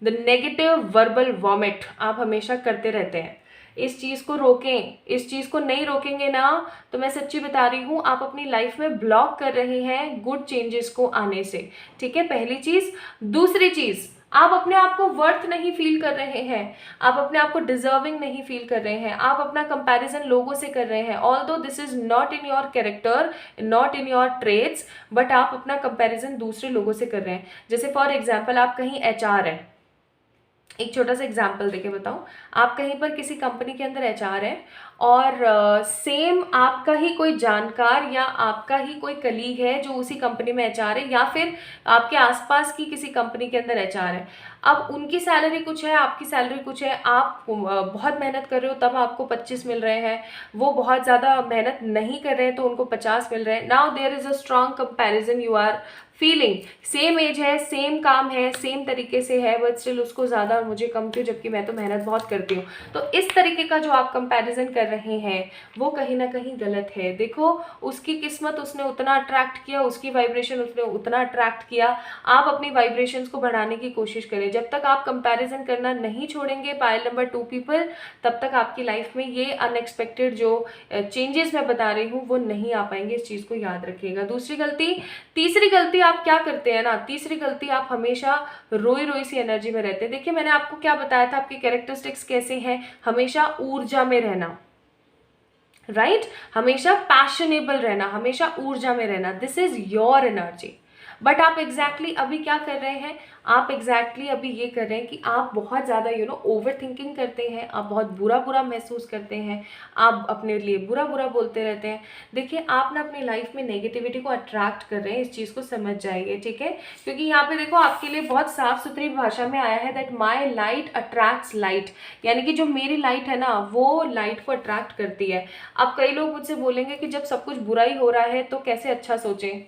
The negative verbal vomit आप हमेशा करते रहते हैं। इस चीज़ को रोकें। इस चीज़ को नहीं रोकेंगे ना तो मैं सच्ची बता रही हूँ, आप अपनी लाइफ में ब्लॉक कर रहे हैं गुड चेंजेस को आने से, ठीक है, पहली चीज़। दूसरी चीज़, आप अपने आप को वर्थ नहीं फील कर रहे हैं, आप अपने आप को डिजर्विंग नहीं फील कर रहे हैं, आप अपना कंपैरिजन लोगों से कर रहे हैं। Although this is not in your character, not in your trades, but आप अपना कंपैरिजन दूसरे लोगों से कर रहे हैं। जैसे फॉर एग्जाम्पल, आप कहीं एचआर है, एक छोटा सा एग्जाम्पल देके बताऊं, आप कहीं पर किसी कंपनी के अंदर एचआर है और सेम आपका ही कोई जानकार या आपका ही कोई कलीग है जो उसी कंपनी में एचआर है, या फिर आपके आसपास की किसी कंपनी के अंदर एचआर है। अब उनकी सैलरी कुछ है, आपकी सैलरी कुछ है, आप बहुत मेहनत कर रहे हो तब आपको 25 मिल रहे हैं, वो बहुत ज़्यादा मेहनत नहीं कर रहे हैं तो उनको 50 मिल रहे हैं। Now there is a strong comparison you are feeling. Same age है, सेम काम है, सेम तरीके से है, बट स्टिल उसको ज़्यादा और मुझे कम क्यों, जबकि मैं तो मेहनत बहुत करती हूँ। तो इस तरीके का जो आप कंपैरिजन कर रहे हैं वो कहीं ना कहीं गलत है। देखो, उसकी किस्मत उसने उतना अट्रैक्ट किया, उसकी वाइब्रेशन उसने उतना अट्रैक्ट किया, आप अपनी वाइब्रेशंस को बढ़ाने की कोशिश करें। जब तक आप कंपैरिजन करना नहीं छोड़ेंगे पाइल नंबर 2 पीपल, तब तक आपकी लाइफ में ये अनएक्सपेक्टेड जो चेंजेस मैं बता रही हूँ वो नहीं आ पाएंगे। इस चीज़ को याद रखिएगा। दूसरी गलती, तीसरी गलती आप क्या करते हैं ना, तीसरी गलती, आप हमेशा रोई रोई सी एनर्जी में रहते हैं। देखिए, मैंने आपको क्या बताया था, आपके कैरेक्टरिस्टिक्स कैसे हैं, हमेशा ऊर्जा में रहना, राइट, हमेशा पैशनेबल रहना, हमेशा ऊर्जा में रहना, this is your energy. But आप एग्जैक्टली अभी क्या कर रहे हैं, आप एग्जैक्टली अभी ये कर रहे हैं कि आप बहुत ज़्यादा ओवर थिंकिंग करते हैं, आप बहुत बुरा बुरा महसूस करते हैं, आप अपने लिए बुरा बुरा बोलते रहते हैं। देखिए, आप ना अपनी लाइफ में नेगेटिविटी को अट्रैक्ट कर रहे हैं, इस चीज़ को समझ जाइए, ठीक है। क्योंकि यहाँ पे देखो, आपके लिए बहुत साफ सुथरी भाषा में आया है that my light attracts light, यानी कि जो मेरी लाइट है ना वो लाइट को अट्रैक्ट करती है। अब कई लोग मुझसे बोलेंगे कि जब सब कुछ बुरा ही हो रहा है तो कैसे अच्छा सोचें।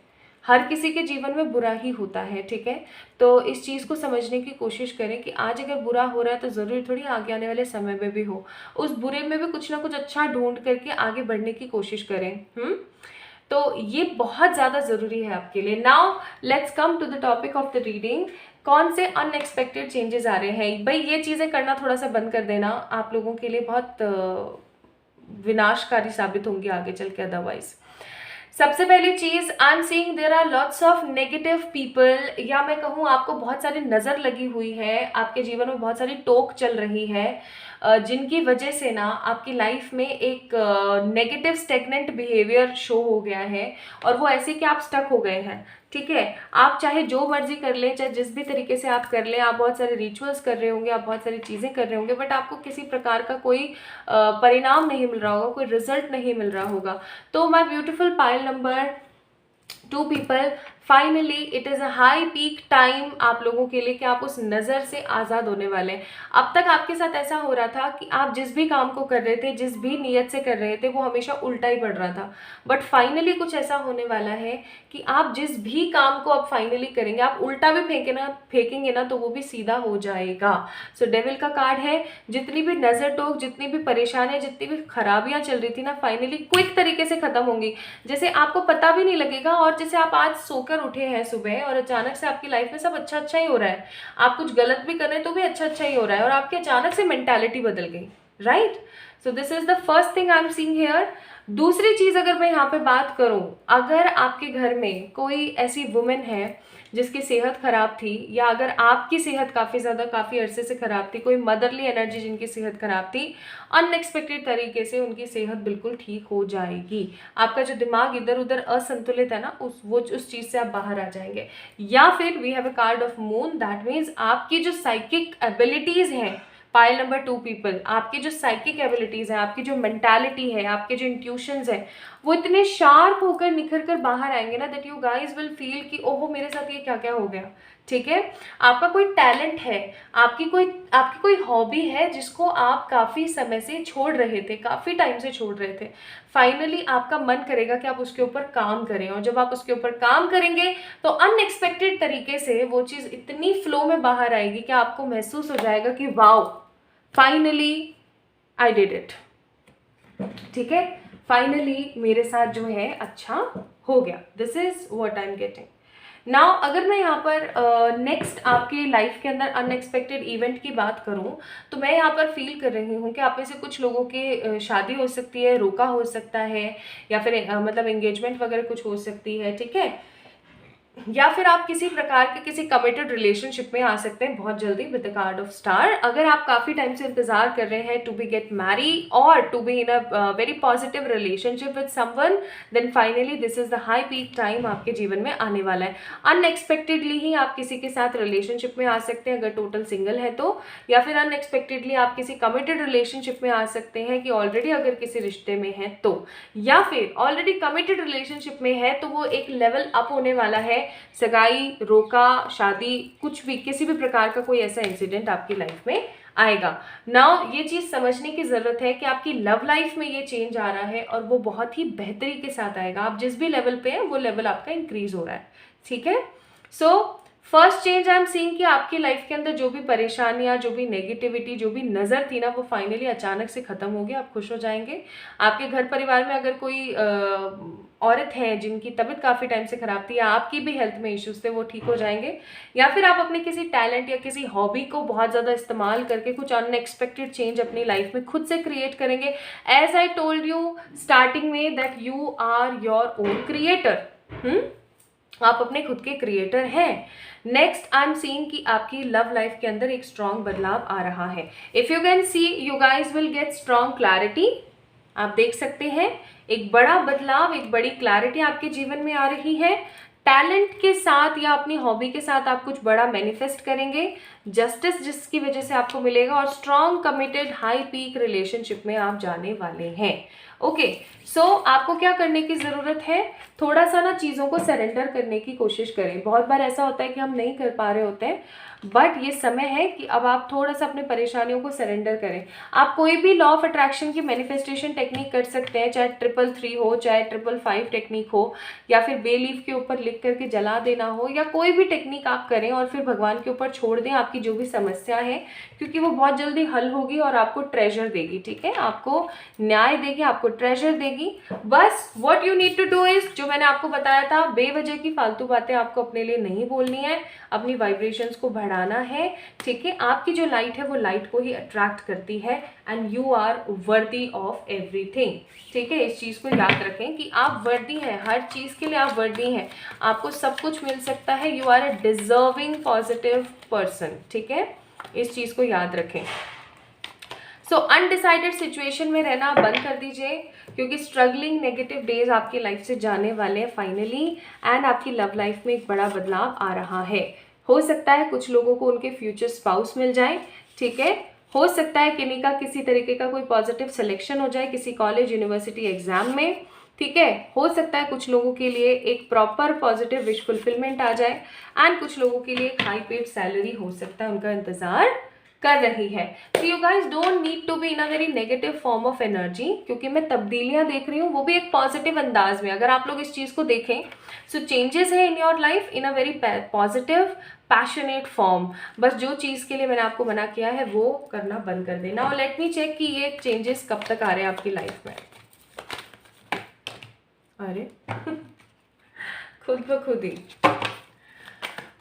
हर किसी के जीवन में बुरा ही होता है, ठीक है। तो इस चीज़ को समझने की कोशिश करें कि आज अगर बुरा हो रहा है तो ज़रूरी थोड़ी आगे आने वाले समय में भी हो, उस बुरे में भी कुछ ना कुछ अच्छा ढूंढ करके आगे बढ़ने की कोशिश करें। तो ये बहुत ज़्यादा ज़रूरी है आपके लिए। Now let's come to the topic of the reading. कौन से अनएक्सपेक्टेड चेंजेस आ रहे हैं भाई, ये चीज़ें करना थोड़ा सा बंद कर देना, आप लोगों के लिए बहुत विनाशकारी साबित होंगी आगे चल के अदरवाइज। सबसे पहली चीज, I am seeing there are lots of negative people, या मैं कहूँ आपको बहुत सारी नज़र लगी हुई है, आपके जीवन में बहुत सारी टोक चल रही है, जिनकी वजह से ना आपकी लाइफ में एक नेगेटिव स्टेगनेंट बिहेवियर शो हो गया है, और वो ऐसे कि आप स्टक हो गए हैं, ठीक है। आप चाहे जो मर्जी कर लें, चाहे जिस भी तरीके से आप कर लें, आप बहुत सारे रिचुअल्स कर रहे होंगे, आप बहुत सारी चीज़ें कर रहे होंगे, बट आपको किसी प्रकार का कोई परिणाम नहीं मिल रहा होगा, कोई रिजल्ट नहीं मिल रहा होगा। तो my beautiful pile number 2 people, finally it is a high peak time आप लोगों के लिए कि आप उस नज़र से आज़ाद होने वाले हैं। अब तक आपके साथ ऐसा हो रहा था कि आप जिस भी काम को कर रहे थे, जिस भी नीयत से कर रहे थे, वो हमेशा उल्टा ही पड़ रहा था। बट फाइनली कुछ ऐसा होने वाला है कि आप जिस भी काम को आप फाइनली करेंगे, आप उल्टा भी फेंकेंगे ना तो वो भी सीधा हो जाएगा। सो डेविल का कार्ड है, जितनी भी नज़र टोक, जितनी भी परेशानियाँ, जितनी भी खराबियाँ चल रही थी ना, फाइनली क्विक तरीके से ख़त्म होंगी। जैसे आपको पता भी नहीं लगेगा, और जैसे आप आज सोकर उठे हैं सुबह और अचानक से आपकी लाइफ में सब अच्छा अच्छा ही हो रहा है, आप कुछ गलत भी कर रहे हैं तो भी अच्छा अच्छा ही हो रहा है, और आपकी अचानक से मेंटालिटी बदल गई, right. So this is the first thing I am seeing here. दूसरी चीज, अगर मैं यहाँ पे बात करूँ, अगर आपके घर में कोई ऐसी वुमेन है जिसकी सेहत खराब थी, या अगर आपकी सेहत काफ़ी अरसे से खराब थी, कोई मदरली एनर्जी जिनकी सेहत खराब थी, अनएक्सपेक्टेड तरीके से उनकी सेहत बिल्कुल ठीक हो जाएगी। आपका जो दिमाग इधर उधर असंतुलित है ना, उस चीज़ से आप बाहर आ जाएंगे। या फिर we have a card of moon, that means आपकी जो साइकिक एबिलिटीज़ हैं पाइल नंबर 2 पीपल, आपकी जो साइकिक एबिलिटीज़ हैं, आपकी जो मेंटालिटी है, आपके जो इंट्यूशंस हैं, वो इतने शार्प होकर निखर कर बाहर आएंगे ना that you guys will feel कि ओहो मेरे साथ ये क्या क्या हो गया। ठीक है, आपका कोई टैलेंट है, आपकी कोई हॉबी है जिसको आप काफ़ी समय से छोड़ रहे थे, काफ़ी टाइम से छोड़ रहे थे, फाइनली आपका मन करेगा कि आप उसके ऊपर काम करें, और जब आप उसके ऊपर काम करेंगे तो अनएक्सपेक्टेड तरीके से वो चीज़ इतनी फ्लो में बाहर आएगी कि आपको महसूस हो जाएगा कि wow finally I did it. ठीक है, फाइनली मेरे साथ जो है अच्छा हो गया। This is what I am getting now. अगर मैं यहाँ पर नेक्स्ट आपके लाइफ के अंदर अनएक्सपेक्टेड इवेंट की बात करूँ, तो मैं यहाँ पर फील कर रही हूँ कि आप में से कुछ लोगों की शादी हो सकती है, रोका हो सकता है, या फिर मतलब एंगेजमेंट वगैरह कुछ हो सकती है। ठीक है, या फिर आप किसी प्रकार के किसी कमिटेड रिलेशनशिप में आ सकते हैं बहुत जल्दी with the card of star. अगर आप काफ़ी टाइम से इंतजार कर रहे हैं टू बी गेट मैरी और to be in a very positive relationship with someone, then finally this is the high peak time आपके जीवन में आने वाला है। अनएक्सपेक्टेडली ही आप किसी के साथ रिलेशनशिप में आ सकते हैं अगर टोटल सिंगल है तो, या फिर अनएक्सपेक्टेडली आप किसी कमिटेड रिलेशनशिप में आ सकते हैं कि ऑलरेडी अगर किसी रिश्ते में है तो, या फिर ऑलरेडी कमिटेड रिलेशनशिप में है तो वो एक लेवल अप होने वाला है। सगाई, रोका, शादी, कुछ भी किसी भी प्रकार का कोई ऐसा इंसिडेंट आपकी लाइफ में आएगा। नाउ ये चीज़ समझने की ज़रूरत है कि आपकी लव लाइफ में ये चेंज आ रहा है और वो बहुत ही बेहतरी के साथ आएगा। आप जिस भी लेवल पे हैं वो लेवल आपका इंक्रीज हो रहा है। ठीक है, so first change I am seeing कि आपकी लाइफ के अंदर जो भी परेशानियां, जो भी नेगेटिविटी, जो भी नज़र थी ना, वो फाइनली अचानक से ख़त्म होगी। आप खुश हो जाएंगे। आपके घर परिवार में अगर कोई औरत है जिनकी तबीयत काफ़ी टाइम से ख़राब थी, या आपकी भी हेल्थ में इश्यूज थे, वो ठीक हो जाएंगे। या फिर आप अपने किसी टैलेंट या किसी हॉबी को बहुत ज़्यादा इस्तेमाल करके कुछ अनएक्सपेक्टेड चेंज अपनी लाइफ में खुद से क्रिएट करेंगे। As I told you starting में that you are your own creator. आप अपने खुद के क्रिएटर हैं। नेक्स्ट आई एम सीइंग कि आपकी लव लाइफ के अंदर एक स्ट्रॉन्ग बदलाव आ रहा है। If you can see, you guys will get strong clarity. आप देख सकते हैं एक बड़ा बदलाव, एक बड़ी क्लैरिटी आपके जीवन में आ रही है। टैलेंट के साथ या अपनी हॉबी के साथ आप कुछ बड़ा मैनिफेस्ट करेंगे, जस्टिस जिसकी वजह से आपको मिलेगा, और strong committed high peak relationship में आप जाने वाले हैं। ओके, सो आपको क्या करने की ज़रूरत है, थोड़ा सा ना चीज़ों को सरेंडर करने की कोशिश करें। बहुत बार ऐसा होता है कि हम नहीं कर पा रहे होते हैं, बट ये समय है कि अब आप थोड़ा सा अपने परेशानियों को सरेंडर करें। आप कोई भी लॉ ऑफ अट्रैक्शन की मैनिफेस्टेशन टेक्निक कर सकते हैं, चाहे 333 हो, चाहे 555 टेक्निक हो, या फिर बे लीफ के ऊपर लिख करके जला देना हो, या कोई भी टेक्निक आप करें और फिर भगवान के ऊपर छोड़ दें आपकी जो भी समस्या है, क्योंकि वो बहुत जल्दी हल होगी और आपको ट्रेजर देगी। ठीक है, आपको न्याय देगी, आपको ट्रेजर देगी। बस what you need to do is, जो मैंने आपको बताया था, बेवजह की फालतू बातें आपको अपने लिए नहीं बोलनी है, अपनी वाइब्रेशंस को बढ़ाना है। ठीक है, आपकी जो लाइट है वो लाइट को ही अट्रैक्ट करती है, and you are worthy of everything. ठीक है, इस चीज़ को याद रखें कि आप वर्दी हैं, हर चीज़ के लिए आप वर्दी हैं, आपको सब कुछ मिल सकता है। You are a deserving positive person. ठीक है, इस चीज़ को याद रखें। सो अनडिसाइडेड सिचुएशन में रहना बंद कर दीजिए, क्योंकि स्ट्रगलिंग नेगेटिव डेज आपकी लाइफ से जाने वाले हैं फाइनली, एंड आपकी लव लाइफ में एक बड़ा बदलाव आ रहा है। हो सकता है कुछ लोगों को उनके फ्यूचर स्पाउस मिल जाए। ठीक है, हो सकता है किन्हीं का किसी तरीके का कोई पॉजिटिव सिलेक्शन हो जाए किसी कॉलेज यूनिवर्सिटी एग्जाम में। ठीक है, हो सकता है कुछ लोगों के लिए एक प्रॉपर पॉजिटिव विश फुलफिलमेंट आ जाए, एंड कुछ लोगों के लिए एक हाई पेड सैलरी हो सकता है उनका इंतजार कर रही है। तो you guys don't need to be in a very negative form of energy, क्योंकि मैं तब्दीलियां देख रही हूँ वो भी एक पॉजिटिव अंदाज में। अगर आप लोग इस चीज़ को देखें, सो चेंजेस है इन your life in a very positive passionate form. बस जो चीज़ के लिए मैंने आपको मना किया है वो करना बंद कर देना। और लेट मी चेक कि ये चेंजेस कब तक आ रहे हैं आपकी लाइफ में। अरे खुद ब खुद ही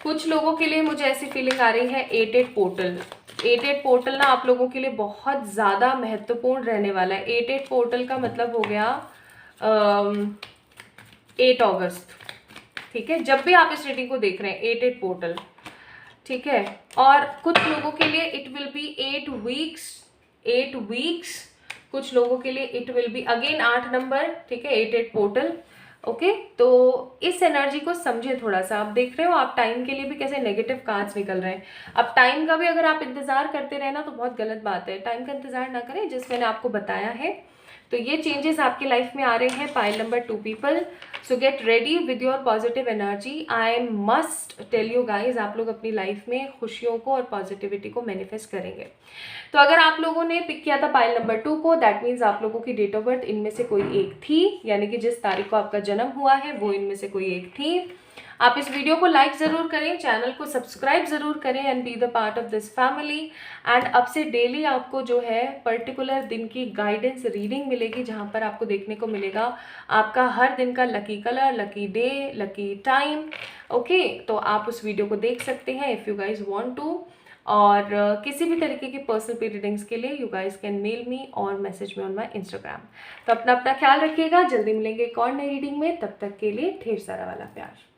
कुछ लोगों के लिए मुझे ऐसी फीलिंग आ रही है 88 पोर्टल। 88 पोर्टल ना आप लोगों के लिए बहुत ज़्यादा महत्वपूर्ण रहने वाला है। 88 पोर्टल का मतलब हो गया 8 अगस्त। ठीक है, जब भी आप इस रीडिंग को देख रहे हैं 88 पोर्टल। ठीक है, और कुछ लोगों के लिए इट विल बी 8 वीक्स। कुछ लोगों के लिए it will be again 8 number. ठीक है, 88 पोर्टल। ओके, तो इस एनर्जी को समझे थोड़ा सा। आप देख रहे हो आप टाइम के लिए भी कैसे नेगेटिव कार्ड्स निकल रहे हैं। अब टाइम का भी अगर आप इंतजार करते रहे ना तो बहुत गलत बात है, टाइम का इंतजार ना करें, जिस मैंने आपको बताया है। तो ये चेंजेस आपकी लाइफ में आ रहे हैं pile number 2 people. So get ready with your positive energy. I must tell you guys, आप लोग अपनी लाइफ में खुशियों को और पॉजिटिविटी को मैनिफेस्ट करेंगे। तो अगर आप लोगों ने पिक किया था पाइल नंबर 2 को, दैट मीन्स आप लोगों की डेट ऑफ बर्थ इनमें से कोई एक थी, यानी कि जिस तारीख को आपका जन्म हुआ है वो इनमें से कोई एक थी। आप इस वीडियो को लाइक ज़रूर करें, चैनल को सब्सक्राइब ज़रूर करें and be the part of this family. And अब से डेली आपको जो है पर्टिकुलर दिन की गाइडेंस रीडिंग मिलेगी, जहाँ पर आपको देखने को मिलेगा आपका हर दिन का lucky colour, lucky day, lucky time. Okay, तो आप उस वीडियो को देख सकते हैं if you guys want to. और किसी भी तरीके की पर्सनल पे रीडिंग्स के लिए you guys can mail me और message me on my Instagram. तो अपना ख्याल रखिएगा, जल्दी मिलेंगे एक और नई रीडिंग में, तब तक के लिए ढेर सारा वाला प्यार।